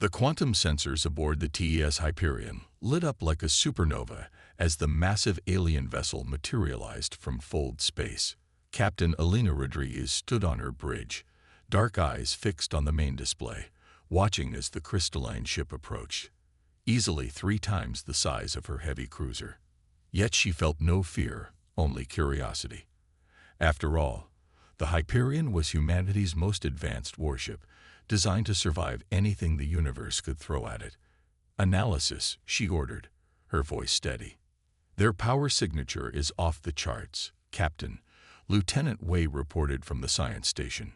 The quantum sensors aboard the TES Hyperion lit up like a supernova as the massive alien vessel materialized from Fold space. Captain Elena Rodriguez stood on her bridge, dark eyes fixed on the main display, watching as the crystalline ship approached, easily 3 times the size of her heavy cruiser. Yet she felt no fear, only curiosity. After all, the Hyperion was humanity's most advanced warship, designed to survive anything the universe could throw at it. "Analysis," she ordered, her voice steady. "Their power signature is off the charts, Captain," Lieutenant Wei reported from the science station.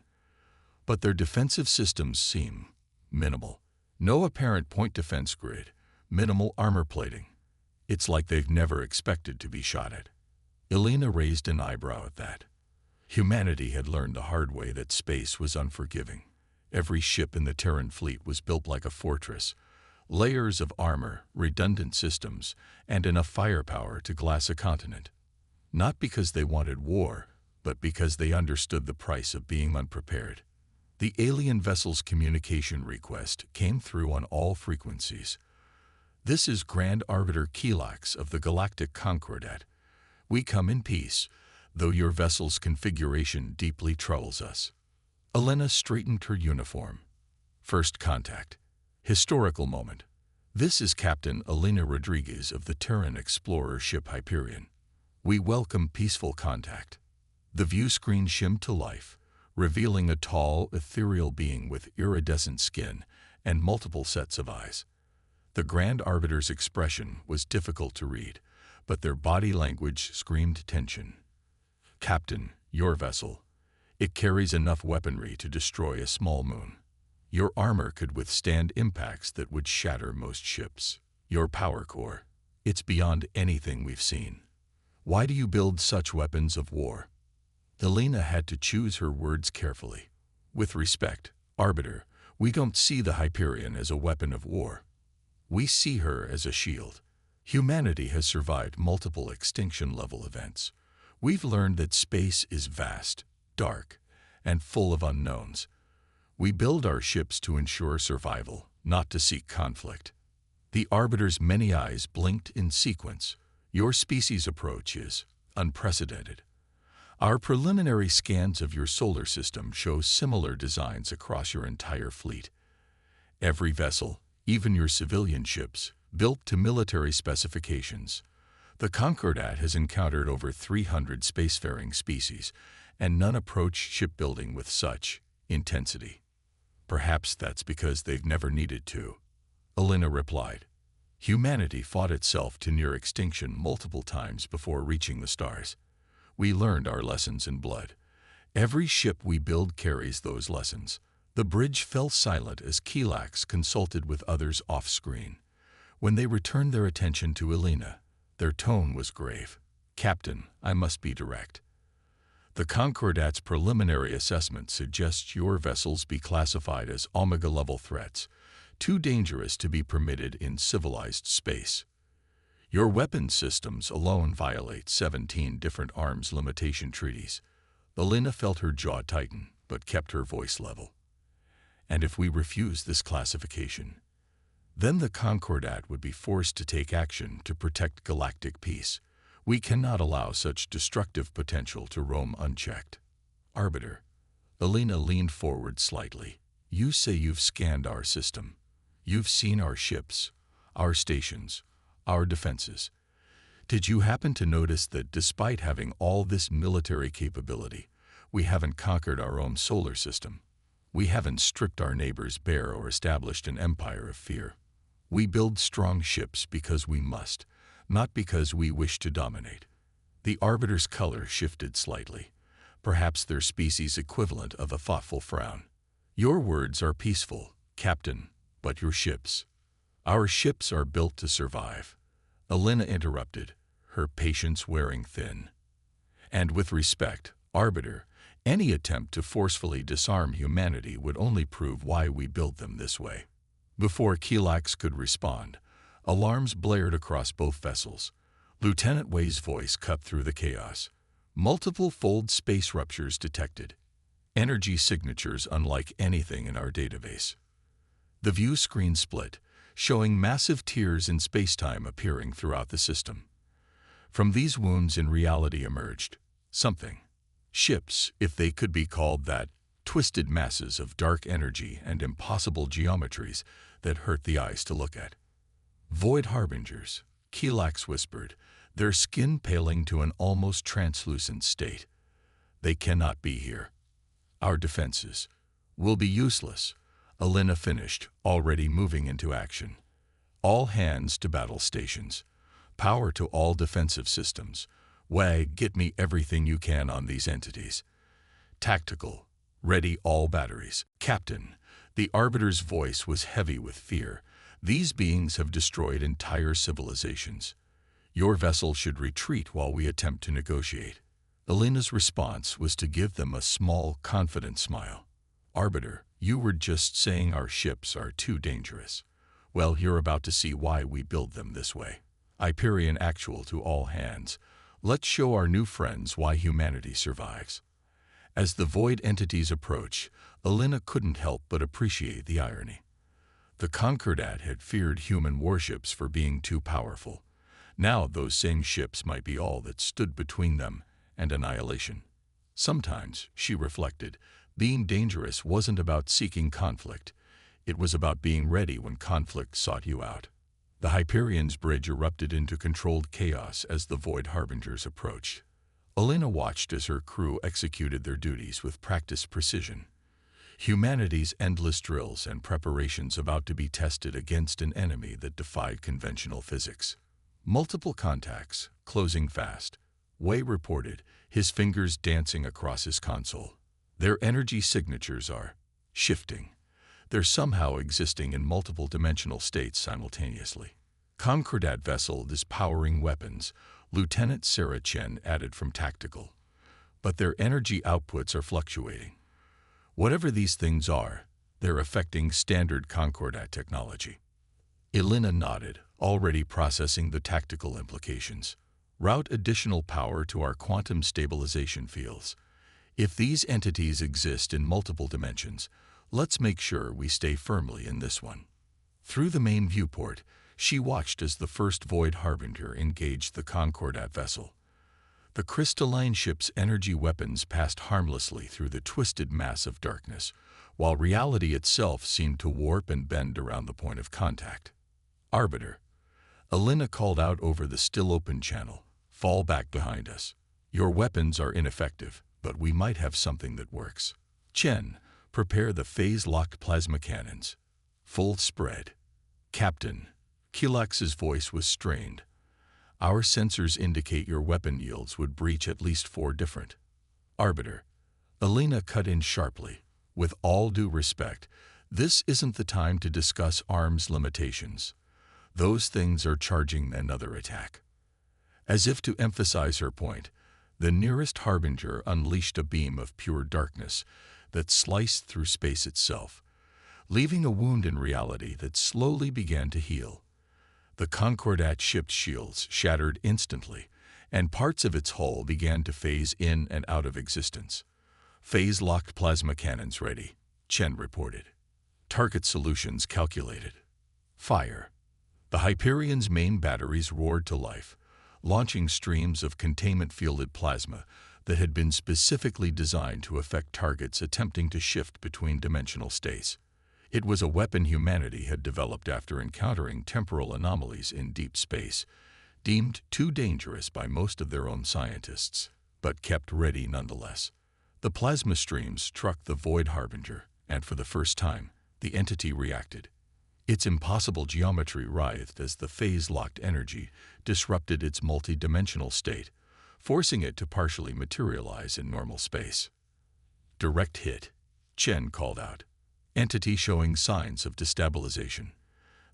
"But their defensive systems seem minimal. No apparent point defense grid, minimal armor plating. It's like they've never expected to be shot at." Elena raised an eyebrow at that. Humanity had learned the hard way that space was unforgiving. Every ship in the Terran fleet was built like a fortress, layers of armor, redundant systems, and enough firepower to glass a continent. Not because they wanted war, but because they understood the price of being unprepared. The alien vessel's communication request came through on all frequencies. "This is Grand Arbiter Kilax of the Galactic Concordat. We come in peace, though your vessel's configuration deeply troubles us." Elena straightened her uniform. First contact. Historical moment. "This is Captain Elena Rodriguez of the Terran explorer ship Hyperion. We welcome peaceful contact." The view screen shimmed to life, revealing a tall, ethereal being with iridescent skin and multiple sets of eyes. The Grand Arbiter's expression was difficult to read, but their body language screamed tension. "Captain, your vessel. It carries enough weaponry to destroy a small moon. Your armor could withstand impacts that would shatter most ships. Your power core, it's beyond anything we've seen. Why do you build such weapons of war?" Elena had to choose her words carefully. "With respect, Arbiter, we don't see the Hyperion as a weapon of war. We see her as a shield. Humanity has survived multiple extinction-level events. We've learned that space is vast, dark, and full of unknowns. We build our ships to ensure survival, not to seek conflict." The Arbiter's many eyes blinked in sequence. "Your species' approach is unprecedented. Our preliminary scans of your solar system show similar designs across your entire fleet. Every vessel, even your civilian ships, built to military specifications. The Concordat has encountered over 300 spacefaring species, and none approach shipbuilding with such intensity. Perhaps that's because they've never needed to," Elena replied. "Humanity fought itself to near extinction multiple times before reaching the stars. We learned our lessons in blood. Every ship we build carries those lessons." The bridge fell silent as Kilax consulted with others off-screen. When they returned their attention to Elena, their tone was grave. "Captain, I must be direct. The Concordat's preliminary assessment suggests your vessels be classified as Omega-level threats, too dangerous to be permitted in civilized space. Your weapons systems alone violate 17 different arms limitation treaties." Elena felt her jaw tighten, but kept her voice level. "And if we refuse this classification, then the Concordat would be forced to take action to protect galactic peace. We cannot allow such destructive potential to roam unchecked." "Arbiter," Elena leaned forward slightly, "you say you've scanned our system. You've seen our ships, our stations, our defenses. Did you happen to notice that despite having all this military capability, we haven't conquered our own solar system? We haven't stripped our neighbors bare or established an empire of fear. We build strong ships because we must, not because we wish to dominate." The Arbiter's color shifted slightly, perhaps their species' equivalent of a thoughtful frown. "Your words are peaceful, Captain, but your ships. Our ships are built to survive," Elena interrupted, her patience wearing thin. "And with respect, Arbiter, any attempt to forcefully disarm humanity would only prove why we build them this way." Before Kilax could respond, alarms blared across both vessels. Lieutenant Wei's voice cut through the chaos. "Multiple fold space ruptures detected. Energy signatures unlike anything in our database." The view screen split, showing massive tears in spacetime appearing throughout the system. From these wounds in reality emerged something. Ships, if they could be called that, twisted masses of dark energy and impossible geometries that hurt the eyes to look at. Void harbingers, Kilax whispered, their skin paling to an almost translucent state. They cannot be here. Our defenses will be useless, Alina finished, already moving into action. All hands to battle stations. Power to all defensive systems. WAG, get me everything you can on these entities. Tactical. Ready all batteries. Captain, the Arbiter's voice was heavy with fear. These beings have destroyed entire civilizations. Your vessel should retreat while we attempt to negotiate. Alina's response was to give them a small, confident smile. Arbiter, you were just saying our ships are too dangerous. Well, you're about to see why we build them this way. Hyperion actual to all hands. Let's show our new friends why humanity survives. As the void entities approach, Alina couldn't help but appreciate the irony. The Concordat had feared human warships for being too powerful. Now those same ships might be all that stood between them and annihilation. Sometimes, she reflected, being dangerous wasn't about seeking conflict. It was about being ready when conflict sought you out. The Hyperion's bridge erupted into controlled chaos as the Void Harbingers approached. Alina watched as her crew executed their duties with practiced precision. Humanity's endless drills and preparations about to be tested against an enemy that defied conventional physics. Multiple contacts, closing fast. Wei reported, his fingers dancing across his console. Their energy signatures are shifting. They're somehow existing in multiple dimensional states simultaneously. Concordat vessel is powering weapons, Lieutenant Sarah Chen added from tactical. But their energy outputs are fluctuating. Whatever these things are, they're affecting standard Concordat technology. Alina nodded, already processing the tactical implications. Route additional power to our quantum stabilization fields. If these entities exist in multiple dimensions, let's make sure we stay firmly in this one. Through the main viewport, she watched as the first Void Harbinger engaged the Concordat vessel. The crystalline ship's energy weapons passed harmlessly through the twisted mass of darkness, while reality itself seemed to warp and bend around the point of contact. Arbiter, Alina called out over the still-open channel, fall back behind us. Your weapons are ineffective, but we might have something that works. Chen, prepare the phase-locked plasma cannons. Full spread. Captain, Kilax's voice was strained. Our sensors indicate your weapon yields would breach at least 4 different. Arbiter, Alina cut in sharply. With all due respect, this isn't the time to discuss arms limitations. Those things are charging another attack. As if to emphasize her point, the nearest Harbinger unleashed a beam of pure darkness that sliced through space itself, leaving a wound in reality that slowly began to heal. The Concordat ship's shields shattered instantly, and parts of its hull began to phase in and out of existence. Phase-locked plasma cannons ready, Chen reported. Target solutions calculated. Fire. The Hyperion's main batteries roared to life, launching streams of containment-fielded plasma that had been specifically designed to affect targets attempting to shift between dimensional states. It was a weapon humanity had developed after encountering temporal anomalies in deep space, deemed too dangerous by most of their own scientists, but kept ready nonetheless. The plasma streams struck the Void Harbinger, and for the first time, the entity reacted. Its impossible geometry writhed as the phase-locked energy disrupted its multi-dimensional state, forcing it to partially materialize in normal space. Direct hit, Chen called out. Entity showing signs of destabilization.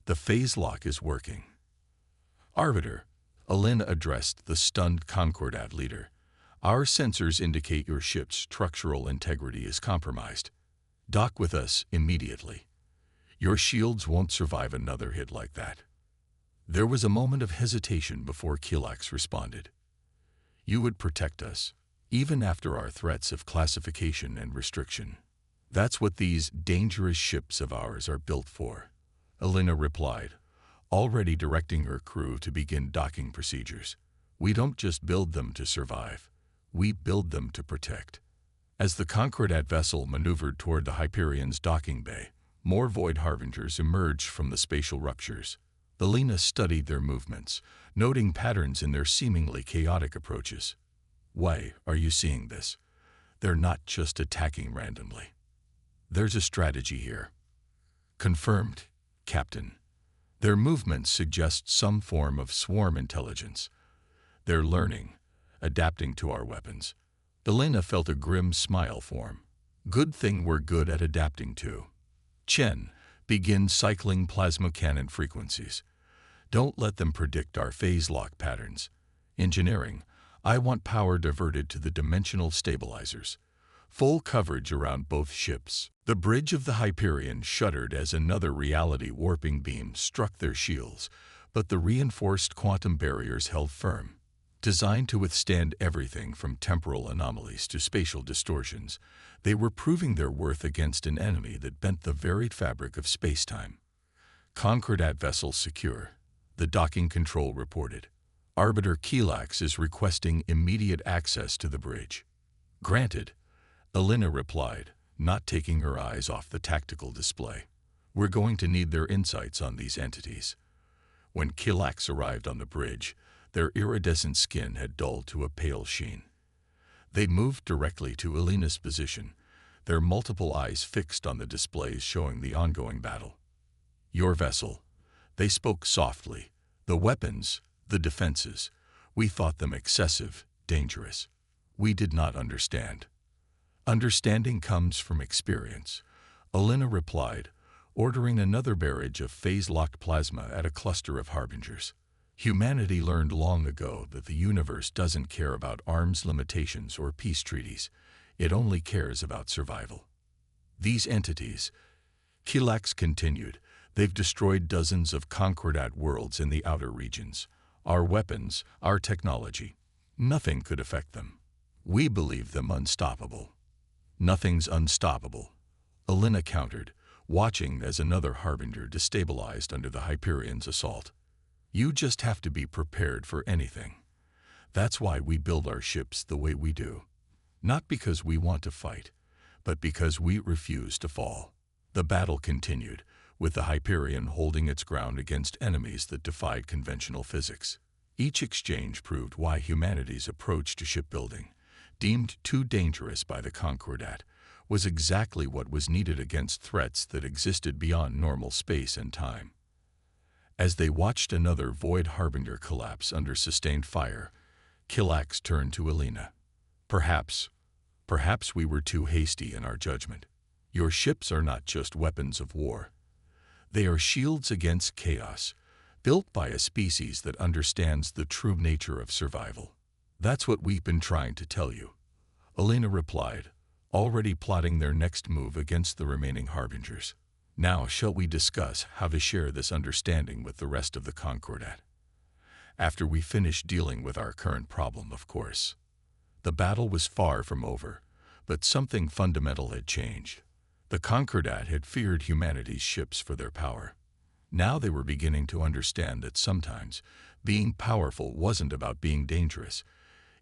The phase lock is working. Arbiter, Alina addressed the stunned Concordat leader. Our sensors indicate your ship's structural integrity is compromised. Dock with us immediately. Your shields won't survive another hit like that. There was a moment of hesitation before Kilax responded. You would protect us, even after our threats of classification and restriction. That's what these dangerous ships of ours are built for. Elena replied, already directing her crew to begin docking procedures. We don't just build them to survive. We build them to protect. As the Concordat vessel maneuvered toward the Hyperion's docking bay, more Void Harbingers emerged from the spatial ruptures. Elena studied their movements, noting patterns in their seemingly chaotic approaches. Why are you seeing this? They're not just attacking randomly. There's a strategy here. Confirmed, Captain. Their movements suggest some form of swarm intelligence. They're learning, adapting to our weapons. Elena felt a grim smile form. Good thing we're good at adapting to. Chen, begin cycling plasma cannon frequencies. Don't let them predict our phase lock patterns. Engineering, I want power diverted to the dimensional stabilizers. Full coverage around both ships. The bridge of the Hyperion shuddered as another reality warping beam struck their shields, but the reinforced quantum barriers held firm. Designed to withstand everything from temporal anomalies to spatial distortions, they were proving their worth against an enemy that bent the varied fabric of spacetime. Concordat vessel secure, the docking control reported. Arbiter Kilax is requesting immediate access to the bridge. Granted, Elena replied, not taking her eyes off the tactical display. We're going to need their insights on these entities. When Kilax arrived on the bridge, their iridescent skin had dulled to a pale sheen. They moved directly to Elena's position, their multiple eyes fixed on the displays showing the ongoing battle. Your vessel. They spoke softly. The weapons, the defenses, we thought them excessive, dangerous. We did not understand. Understanding comes from experience, Elena replied, ordering another barrage of phase-locked plasma at a cluster of harbingers. Humanity learned long ago that the universe doesn't care about arms limitations or peace treaties. It only cares about survival. These entities, Kilax continued, they've destroyed dozens of Concordat worlds in the outer regions. Our weapons, our technology, nothing could affect them. We believe them unstoppable. Nothing's unstoppable, Elena countered, watching as another harbinger destabilized under the Hyperion's assault. You just have to be prepared for anything. That's why we build our ships the way we do. Not because we want to fight, but because we refuse to fall. The battle continued, with the Hyperion holding its ground against enemies that defied conventional physics. Each exchange proved why humanity's approach to shipbuilding, deemed too dangerous by the Concordat, was exactly what was needed against threats that existed beyond normal space and time. As they watched another Void Harbinger collapse under sustained fire, Kilax turned to Elena. Perhaps we were too hasty in our judgment. Your ships are not just weapons of war. They are shields against chaos, built by a species that understands the true nature of survival. That's what we've been trying to tell you, Elena replied, already plotting their next move against the remaining harbingers. Now shall we discuss how to share this understanding with the rest of the Concordat? After we finish dealing with our current problem, of course. The battle was far from over, but something fundamental had changed. The Concordat had feared humanity's ships for their power. Now they were beginning to understand that sometimes being powerful wasn't about being dangerous.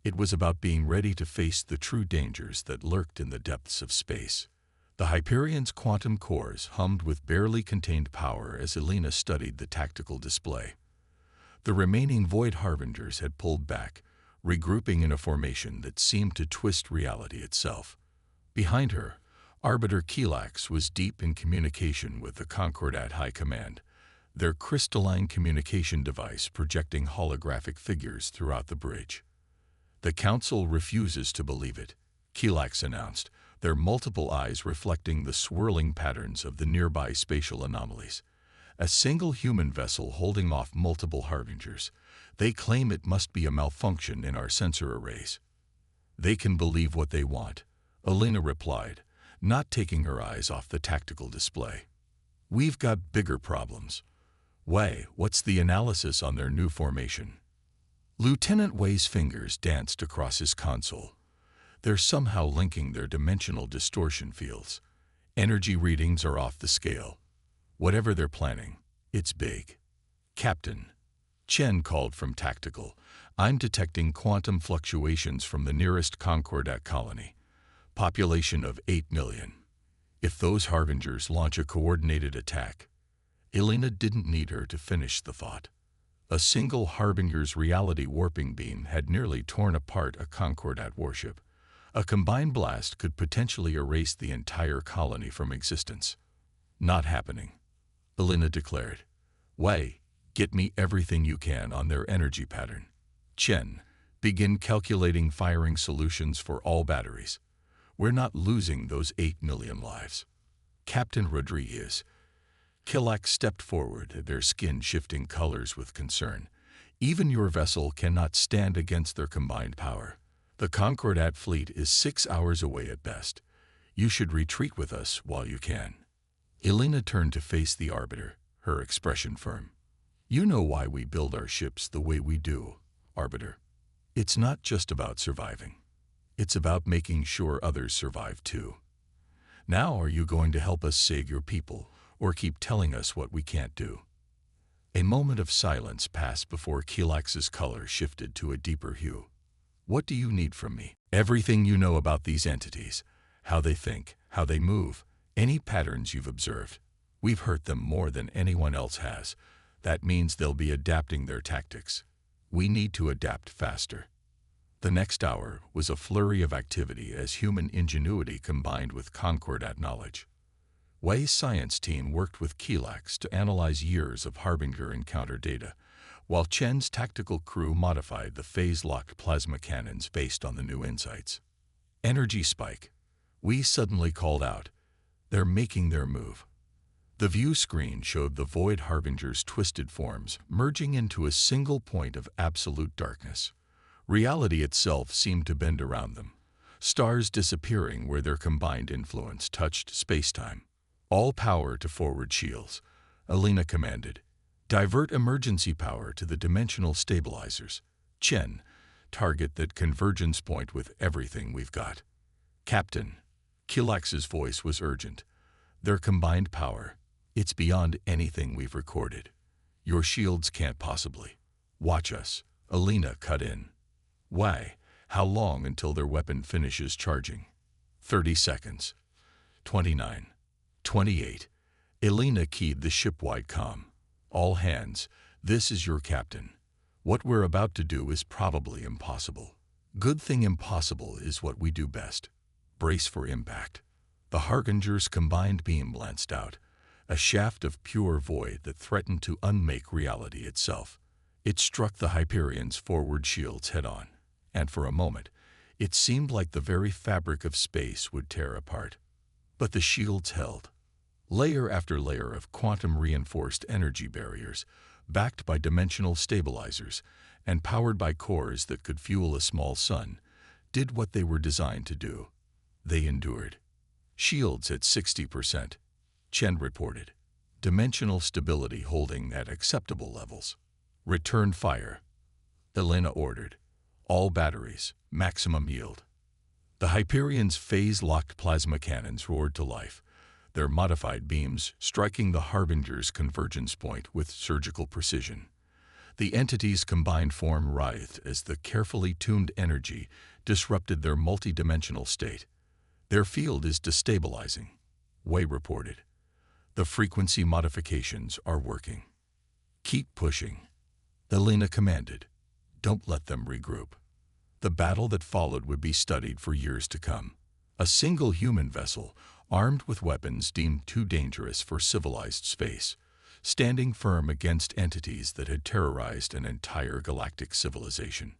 It was about being ready to face the true dangers that lurked in the depths of space. The Hyperion's quantum cores hummed with barely contained power as Elena studied the tactical display. The remaining Void Harbingers had pulled back, regrouping in a formation that seemed to twist reality itself. Behind her, Arbiter Kilax was deep in communication with the Concordat High Command, their crystalline communication device projecting holographic figures throughout the bridge. The Council refuses to believe it, Kilax announced, their multiple eyes reflecting the swirling patterns of the nearby spatial anomalies. A single human vessel holding off multiple harbingers. They claim it must be a malfunction in our sensor arrays. They can believe what they want, Elena replied, not taking her eyes off the tactical display. We've got bigger problems. Wei, what's the analysis on their new formation? Lieutenant Wei's fingers danced across his console. They're somehow linking their dimensional distortion fields. Energy readings are off the scale. Whatever they're planning, It's big. Captain. Chen called from tactical. I'm detecting quantum fluctuations from the nearest Concordat colony. Population of 8 million. If those harbingers launch a coordinated attack. Elena didn't need her to finish the thought. A single harbinger's reality warping beam had nearly torn apart a Concordat warship. A combined blast could potentially erase the entire colony from existence. Not happening, Elena declared. Wei, get me everything you can on their energy pattern. Chen, begin calculating firing solutions for all batteries. We're not losing those 8 million lives. Captain Rodriguez. Kilax stepped forward, their skin shifting colors with concern. Even your vessel cannot stand against their combined power. The Concordat fleet is 6 hours away at best. You should retreat with us while you can. Elena turned to face the Arbiter, her expression firm. You know why we build our ships the way we do, Arbiter. It's not just about surviving. It's about making sure others survive too. Now are you going to help us save your people, or keep telling us what we can't do? A moment of silence passed before Kilax's color shifted to a deeper hue. What do you need from me? Everything you know about these entities, how they think, how they move, any patterns you've observed. We've hurt them more than anyone else has. That means they'll be adapting their tactics. We need to adapt faster. The next hour was a flurry of activity as human ingenuity combined with Concordat knowledge. Wei's science team worked with Kilax to analyze years of Harbinger encounter data, while Chen's tactical crew modified the phase-locked plasma cannons based on the new insights. Energy spike. We suddenly called out. They're making their move. The view screen showed the Void Harbinger's twisted forms merging into a single point of absolute darkness. Reality itself seemed to bend around them, stars disappearing where their combined influence touched space-time. All power to forward shields, Elena commanded. Divert emergency power to the dimensional stabilizers. Chen, target that convergence point with everything we've got. Captain. Kilax's voice was urgent. Their combined power, it's beyond anything we've recorded. Your shields can't possibly. Watch us. Elena cut in. Why? How long until their weapon finishes charging? 30 seconds. 29. 28. Elena keyed the ship-wide comm. All hands, this is your captain. What we're about to do is probably impossible. Good thing impossible is what we do best. Brace for impact. The Harbinger's combined beam lanced out, a shaft of pure void that threatened to unmake reality itself. It struck the Hyperion's forward shields head-on, and for a moment, it seemed like the very fabric of space would tear apart. But the shields held. Layer after layer of quantum-reinforced energy barriers, backed by dimensional stabilizers and powered by cores that could fuel a small sun, did what they were designed to do. They endured. Shields at 60%. Chen reported. Dimensional stability holding at acceptable levels. Return fire. Elena ordered. All batteries, maximum yield. The Hyperion's phase-locked plasma cannons roared to life, their modified beams striking the Harbinger's convergence point with surgical precision. The entity's combined form writhed as the carefully tuned energy disrupted their multidimensional state. Their field is destabilizing, Wei reported. The frequency modifications are working. Keep pushing, Elena commanded. Don't let them regroup. The battle that followed would be studied for years to come. A single human vessel, armed with weapons deemed too dangerous for civilized space, standing firm against entities that had terrorized an entire galactic civilization.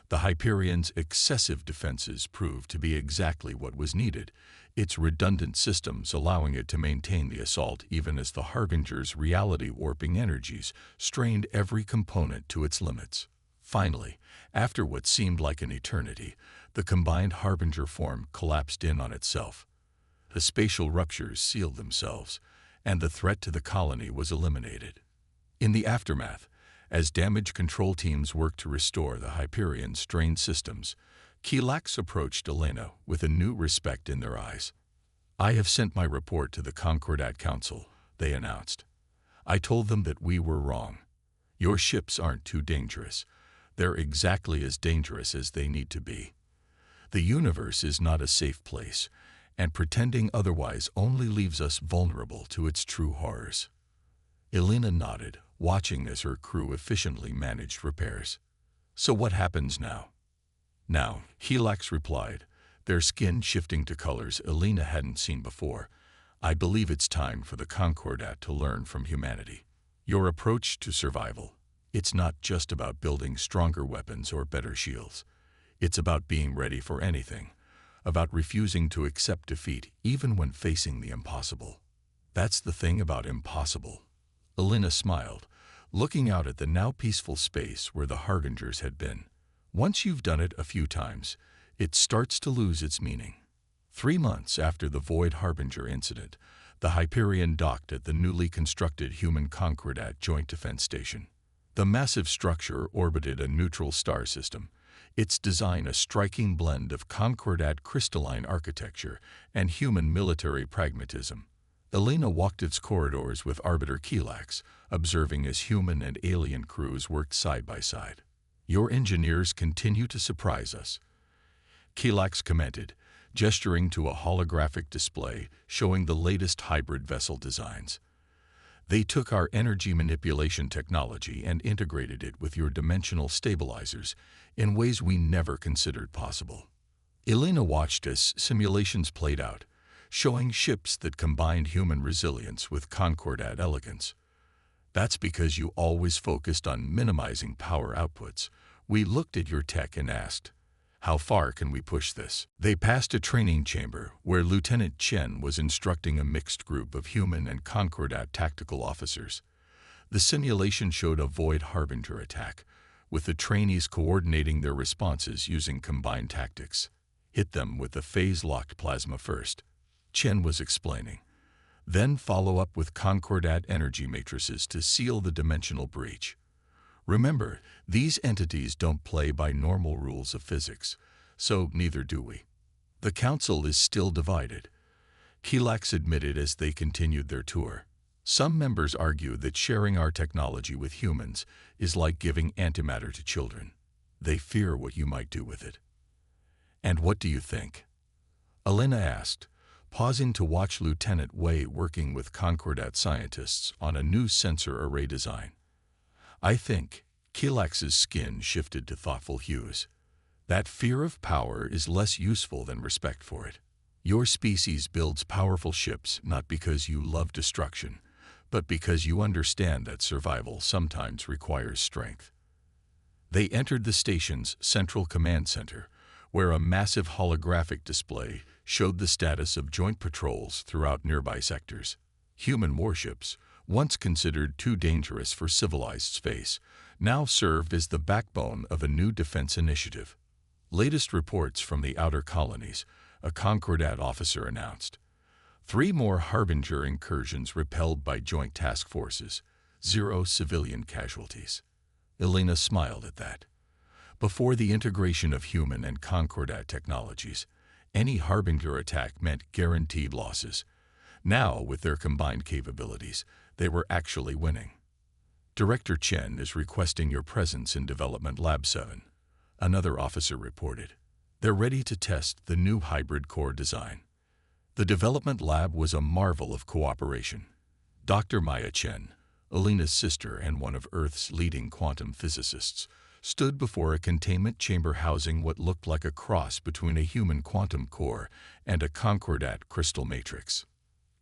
The Hyperion's excessive defenses proved to be exactly what was needed, its redundant systems allowing it to maintain the assault even as the Harbinger's reality-warping energies strained every component to its limits. Finally, after what seemed like an eternity, the combined Harbinger form collapsed in on itself. The spatial ruptures sealed themselves, and the threat to the colony was eliminated. In the aftermath, as damage control teams worked to restore the Hyperion's strained systems, Kilax approached Elena with a new respect in their eyes. I have sent my report to the Concordat Council, they announced. I told them that we were wrong. Your ships aren't too dangerous. They're exactly as dangerous as they need to be. The universe is not a safe place, and pretending otherwise only leaves us vulnerable to its true horrors. Elena nodded, watching as her crew efficiently managed repairs. So what happens now? Now, Helax replied, their skin shifting to colors Elena hadn't seen before. I believe it's time for the Concordat to learn from humanity. Your approach to survival, it's not just about building stronger weapons or better shields. It's about being ready for anything, about refusing to accept defeat even when facing the impossible. That's the thing about impossible. Elena smiled, looking out at the now peaceful space where the Harbingers had been. Once you've done it a few times, it starts to lose its meaning. 3 months after the Void Harbinger incident, the Hyperion docked at the newly constructed human Concordat Joint Defense Station. The massive structure orbited a neutral star system, its design a striking blend of Concordat crystalline architecture and human military pragmatism. Elena walked its corridors with Arbiter Helax, observing as human and alien crews worked side by side. Your engineers continue to surprise us, Helax commented, gesturing to a holographic display showing the latest hybrid vessel designs. They took our energy manipulation technology and integrated it with your dimensional stabilizers in ways we never considered possible. Elena watched as simulations played out, showing ships that combined human resilience with Concordat elegance. That's because you always focused on minimizing power outputs. We looked at your tech and asked, how far can we push this? They passed a training chamber where Lieutenant Chen was instructing a mixed group of human and Concordat tactical officers. The simulation showed a Void Harbinger attack, with the trainees coordinating their responses using combined tactics. Hit them with the phase-locked plasma first, Chen was explaining. Then follow up with Concordat energy matrices to seal the dimensional breach. Remember, these entities don't play by normal rules of physics, so neither do we. The Council is still divided, Helax admitted as they continued their tour. Some members argue that sharing our technology with humans is like giving antimatter to children. They fear what you might do with it. And what do you think? Elena asked, pausing to watch Lieutenant Wei working with Concordat scientists on a new sensor array design. I think, Helax's skin shifted to thoughtful hues. That fear of power is less useful than respect for it. Your species builds powerful ships not because you love destruction, but because you understand that survival sometimes requires strength. They entered the station's central command center, where a massive holographic display showed the status of joint patrols throughout nearby sectors. Human warships, once considered too dangerous for civilized space, now served as the backbone of a new defense initiative. Latest reports from the outer colonies, a Concordat officer announced. 3 more Harbinger incursions repelled by joint task forces, 0 civilian casualties. Elena smiled at that. Before the integration of human and Concordat technologies, any Harbinger attack meant guaranteed losses. Now, with their combined capabilities, they were actually winning. Director Chen is requesting your presence in Development Lab 7, another officer reported. They're ready to test the new hybrid core design. The development lab was a marvel of cooperation. Dr. Maya Chen, Elena's sister and one of Earth's leading quantum physicists, stood before a containment chamber housing what looked like a cross between a human quantum core and a Concordat crystal matrix.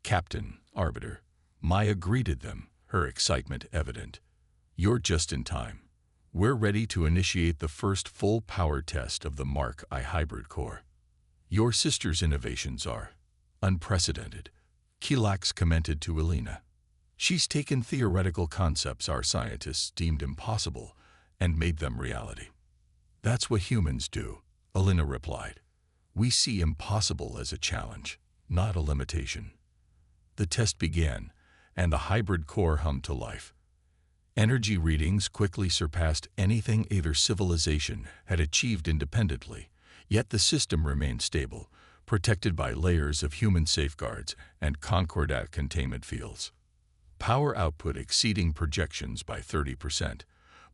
Captain, Arbiter, Maya greeted them, her excitement evident. You're just in time. We're ready to initiate the first full power test of the Mark I hybrid core. Your sister's innovations are unprecedented, Helax commented to Elena. She's taken theoretical concepts our scientists deemed impossible and made them reality. That's what humans do, Elena replied. We see impossible as a challenge, not a limitation. The test began, and the hybrid core hummed to life. Energy readings quickly surpassed anything either civilization had achieved independently, yet the system remained stable, protected by layers of human safeguards and Concordat containment fields. power output exceeding projections by 30%,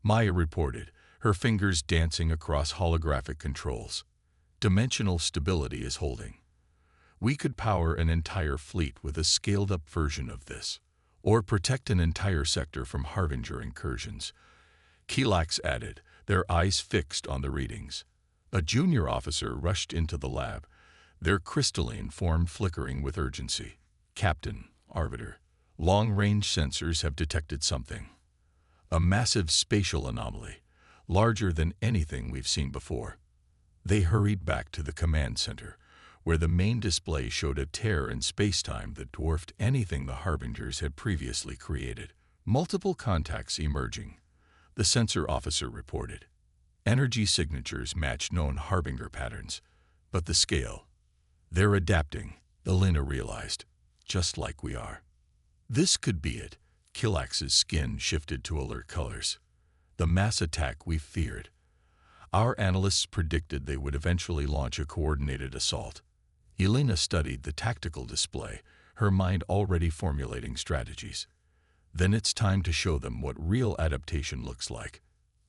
Maya reported, her fingers dancing across holographic controls. Dimensional stability is holding. We could power an entire fleet with a scaled-up version of this, or protect an entire sector from Harbinger incursions. Kilax added, their eyes fixed on the readings. A junior officer rushed into the lab, their crystalline form flickering with urgency. Captain, Arbiter, long-range sensors have detected something. A massive spatial anomaly, larger than anything we've seen before. They hurried back to the command center, where the main display showed a tear in space-time that dwarfed anything the Harbingers had previously created. Multiple contacts emerging, the sensor officer reported. Energy signatures match known Harbinger patterns, but the scale. They're adapting, Elena realized, just like we are. This could be it. Kilax's skin shifted to alert colors. The mass attack we feared. Our analysts predicted they would eventually launch a coordinated assault. Elena studied the tactical display, her mind already formulating strategies. Then it's time to show them what real adaptation looks like.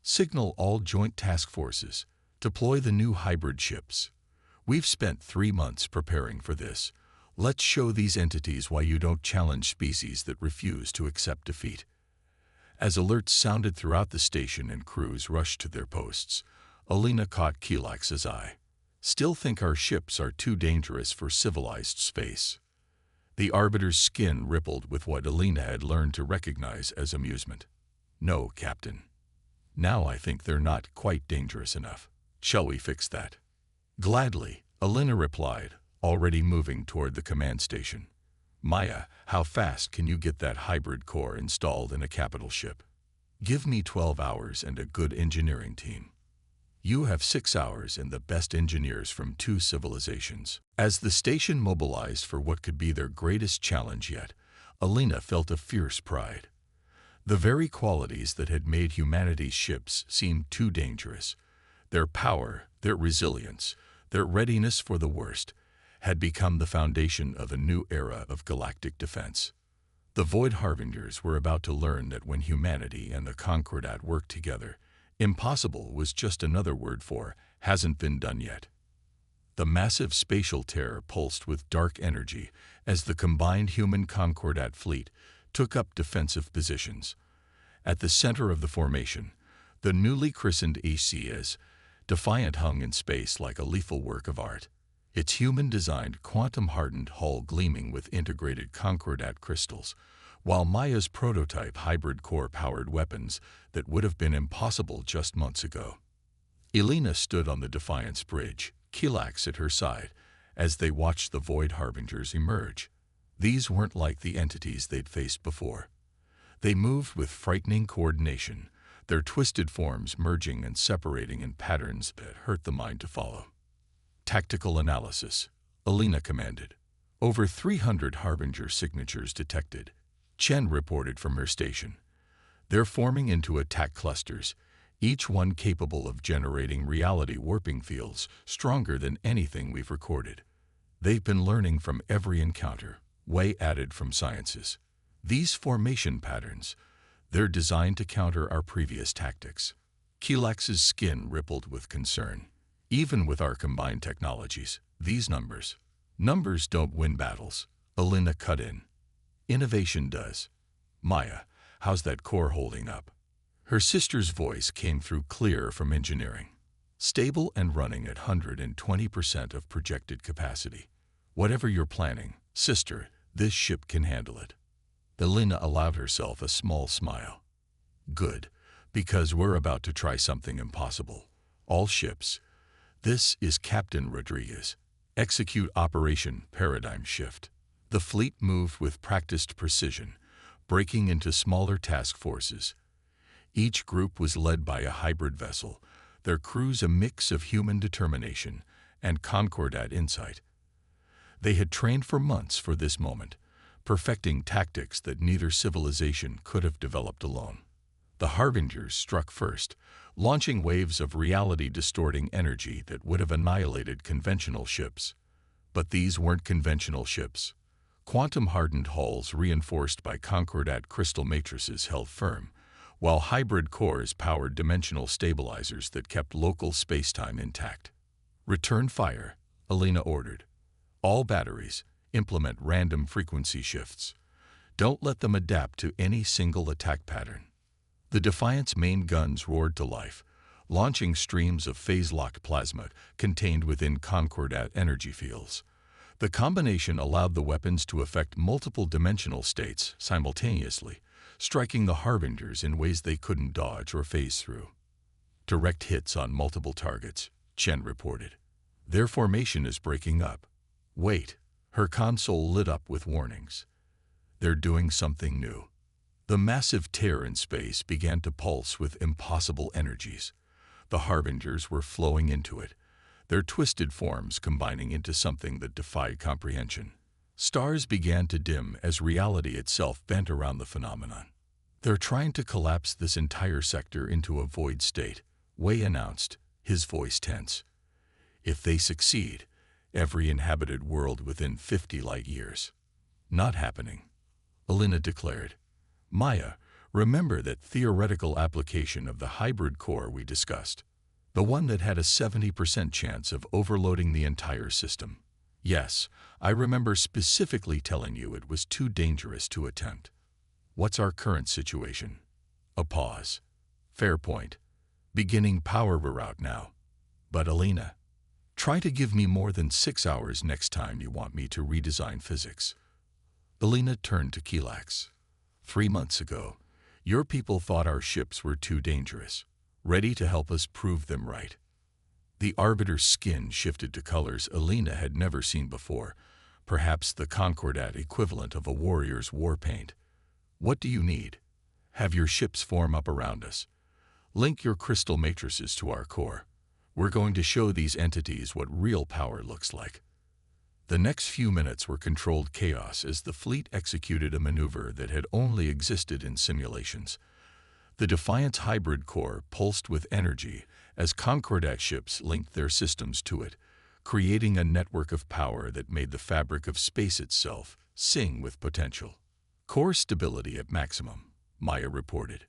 Signal all joint task forces. Deploy the new hybrid ships. We've spent 3 months preparing for this. Let's show these entities why you don't challenge species that refuse to accept defeat. As alerts sounded throughout the station and crews rushed to their posts, Elena caught Kilax's eye. Still think our ships are too dangerous for civilized space. The Arbiter's skin rippled with what Elena had learned to recognize as amusement. No, Captain. Now I think they're not quite dangerous enough. Shall we fix that? Gladly, Elena replied, already moving toward the command station. Maya, how fast can you get that hybrid core installed in a capital ship? Give me 12 hours and a good engineering team. You have 6 hours and the best engineers from 2 civilizations. As the station mobilized for what could be their greatest challenge yet, Elena felt a fierce pride. The very qualities that had made humanity's ships seem too dangerous, their power, their resilience, their readiness for the worst, had become the foundation of a new era of galactic defense. The Void Harbingers were about to learn that when humanity and the Concordat worked together, impossible was just another word for hasn't been done yet. The massive spatial terror pulsed with dark energy as the combined human Concordat fleet took up defensive positions. At the center of the formation, the newly christened HCS, Defiant hung in space like a lethal work of art, its human-designed, quantum-hardened hull gleaming with integrated Concordat crystals, while Maya's prototype hybrid core-powered weapons that would have been impossible just months ago. Elena stood on the Defiance bridge, Kilax at her side, as they watched the Void Harbingers emerge. These weren't like the entities they'd faced before. They moved with frightening coordination, their twisted forms merging and separating in patterns that hurt the mind to follow. Tactical analysis, Elena commanded. Over 300 Harbinger signatures detected, Chen reported from her station. They're forming into attack clusters, each one capable of generating reality warping fields stronger than anything we've recorded. They've been learning from every encounter, Wei added from sciences. These formation patterns, they're designed to counter our previous tactics. Kilax's skin rippled with concern. Even with our combined technologies, these numbers don't win battles, Elena cut in. Innovation does. Maya, how's that core holding up? Her sister's voice came through clear from engineering. Stable and running at 120% of projected capacity. Whatever you're planning, sister, this ship can handle it. Elena allowed herself a small smile. Good, because we're about to try something impossible. All ships. This is Captain Rodriguez. Execute Operation Paradigm Shift. The fleet moved with practiced precision, breaking into smaller task forces. Each group was led by a hybrid vessel, their crews a mix of human determination and Concordat insight. They had trained for months for this moment, perfecting tactics that neither civilization could have developed alone. The Harbingers struck first, launching waves of reality-distorting energy that would have annihilated conventional ships. But these weren't conventional ships. Quantum-hardened hulls reinforced by concordat crystal matrices held firm, while hybrid cores powered dimensional stabilizers that kept local spacetime intact. "Return fire," Alina ordered. "All batteries, implement random frequency shifts. Don't let them adapt to any single attack pattern." The Defiant's main guns roared to life, launching streams of phase-locked plasma contained within concordat energy fields. The combination allowed the weapons to affect multiple dimensional states simultaneously, striking the Harbingers in ways they couldn't dodge or phase through. "Direct hits on multiple targets," Chen reported. "Their formation is breaking up." "Wait." Her console lit up with warnings. "They're doing something new." The massive tear in space began to pulse with impossible energies. The Harbingers were flowing into it, their twisted forms combining into something that defied comprehension. Stars began to dim as reality itself bent around the phenomenon. "They're trying to collapse this entire sector into a void state," Wei announced, his voice tense. "If they succeed, every inhabited world within 50 light years." "Not happening," Alina declared. "Maya, remember that theoretical application of the hybrid core we discussed? The one that had a 70% chance of overloading the entire system." "Yes, I remember specifically telling you it was too dangerous to attempt." "What's our current situation?" A pause. "Fair point. Beginning power reroute now. But Alina, try to give me more than 6 hours next time you want me to redesign physics." Alina turned to Kilax. 3 months ago, your people thought our ships were too dangerous, ready to help us prove them right." The Arbiter's skin shifted to colors Alina had never seen before, perhaps the concordat equivalent of a warrior's war paint. "What do you need? Have your ships form up around us. Link your crystal matrices to our core. We're going to show these entities what real power looks like." The next few minutes were controlled chaos as the fleet executed a maneuver that had only existed in simulations. The Defiant's hybrid core pulsed with energy as concordat ships linked their systems to it, creating a network of power that made the fabric of space itself sing with potential. "Core stability at maximum," Maya reported.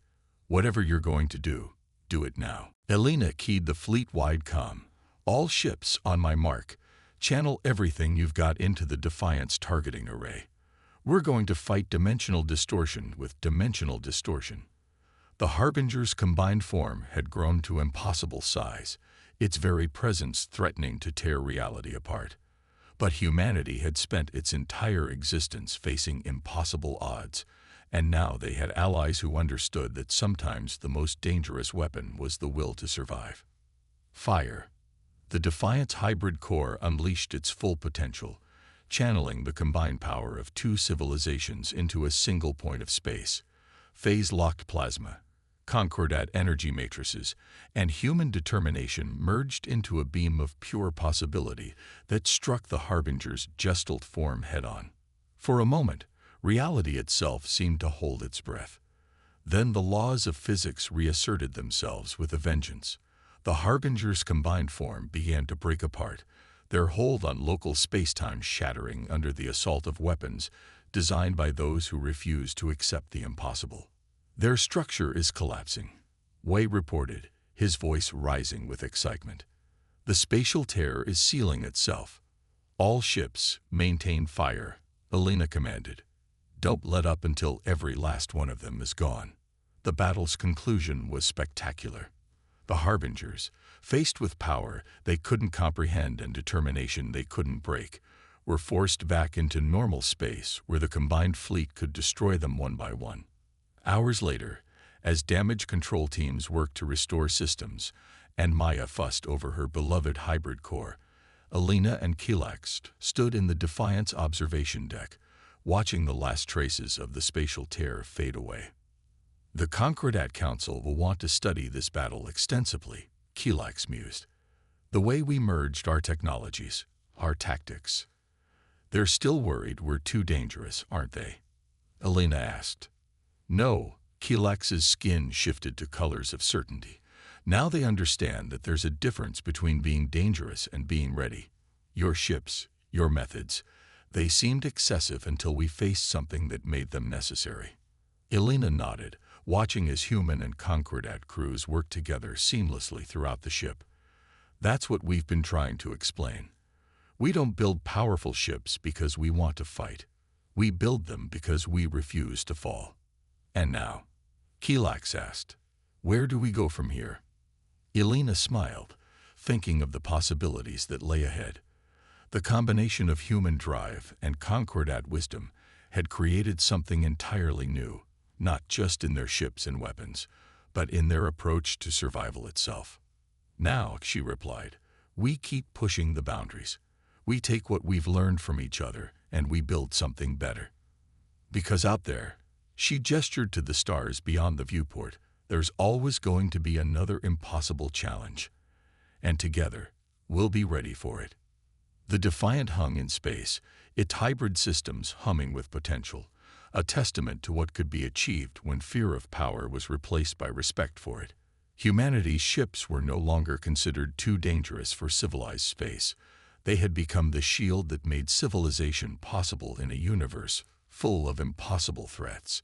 "Whatever you're going to do it now." Alina keyed the fleet-wide comm. "All ships on my mark. Channel everything you've got into the Defiant's targeting array. We're going to fight dimensional distortion with dimensional distortion." The Harbinger's combined form had grown to impossible size, its very presence threatening to tear reality apart. But humanity had spent its entire existence facing impossible odds, and now they had allies who understood that sometimes the most dangerous weapon was the will to survive. "Fire." The Defiant's hybrid core unleashed its full potential, channeling the combined power of 2 civilizations into a single point of space. Phase-locked plasma, concordat energy matrices, and human determination merged into a beam of pure possibility that struck the Harbinger's gestalt form head-on. For a moment, reality itself seemed to hold its breath. Then the laws of physics reasserted themselves with a vengeance. The Harbinger's combined form began to break apart, their hold on local spacetime shattering under the assault of weapons designed by those who refused to accept the impossible. "Their structure is collapsing," Wei reported, his voice rising with excitement. "The spatial tear is sealing itself." "All ships, maintain fire," Alina commanded. "Don't let up until every last one of them is gone." The battle's conclusion was spectacular. The Harbingers, faced with power they couldn't comprehend and determination they couldn't break, were forced back into normal space where the combined fleet could destroy them one by one. Hours later, as damage control teams worked to restore systems, and Maya fussed over her beloved hybrid core, Alina and Kilax stood in the Defiant's observation deck, watching the last traces of the spatial tear fade away. "The Galactic Council will want to study this battle extensively," Kilax mused. "The way we merged our technologies, our tactics. They're still worried we're too dangerous, aren't they?" Alina asked. "No," Kilax's skin shifted to colors of certainty. "Now they understand that there's a difference between being dangerous and being ready. Your ships, your methods, They seemed excessive until we faced something that made them necessary. Elena nodded, watching as human and Concordat crews worked together seamlessly throughout the ship. That's what we've been trying to explain. We don't build powerful ships because we want to fight. We build them because we refuse to fall. And now, Keelax asked, where do we go from here? Elena smiled, thinking of the possibilities that lay ahead. The combination of human drive and Concordat wisdom had created something entirely new, not just in their ships and weapons, but in their approach to survival itself. Now, she replied, we keep pushing the boundaries. We take what we've learned from each other and we build something better. Because out there, she gestured to the stars beyond the viewport, there's always going to be another impossible challenge. And together, we'll be ready for it. The Defiant hung in space, its hybrid systems humming with potential, a testament to what could be achieved when fear of power was replaced by respect for it. Humanity's ships were no longer considered too dangerous for civilized space. They had become the shield that made civilization possible in a universe full of impossible threats.